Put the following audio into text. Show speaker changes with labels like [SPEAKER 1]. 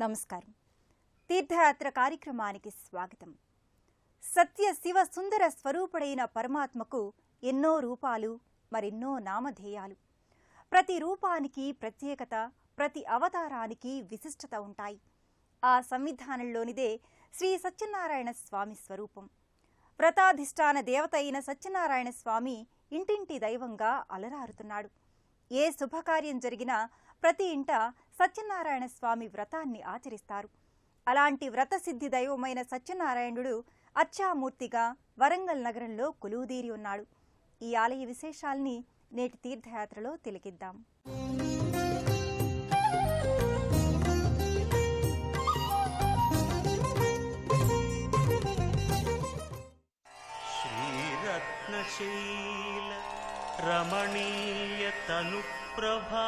[SPEAKER 1] నమస్కారం. తీర్థయాత్ర కార్యక్రమానికి స్వాగతం. సత్య శివ సుందర స్వరూపుడైన పరమాత్మకు ఎన్నో రూపాలు, మరెన్నో నామధేయాలు. ప్రతి రూపానికి ప్రత్యేకత, ప్రతి అవతారానికి విశిష్టత ఉంటాయి. ఆ సంవిధానంలోనిదే శ్రీ సత్యనారాయణ స్వామి స్వరూపం. వ్రతాధిష్టాన దేవత అయిన సత్యనారాయణ స్వామి ఇంటింటి దైవంగా అలరారుతున్నాడు. ఏ శుభకార్యం జరిగినా ప్రతి ఇంట సత్యనారాయణ స్వామి వ్రతాన్ని ఆచరిస్తారు. అలాంటి వ్రతసిద్ధి దైవమైన సత్యనారాయణుడు అర్చామూర్తిగా వరంగల్ నగరంలో కొలువుదీరి ఉన్నాడు. ఈ ఆలయ విశేషాల్ని నేటి తీర్థయాత్రలో తిలకిద్దాం.
[SPEAKER 2] శ్రీరత్నశైల రమణీయ తనుప్రభా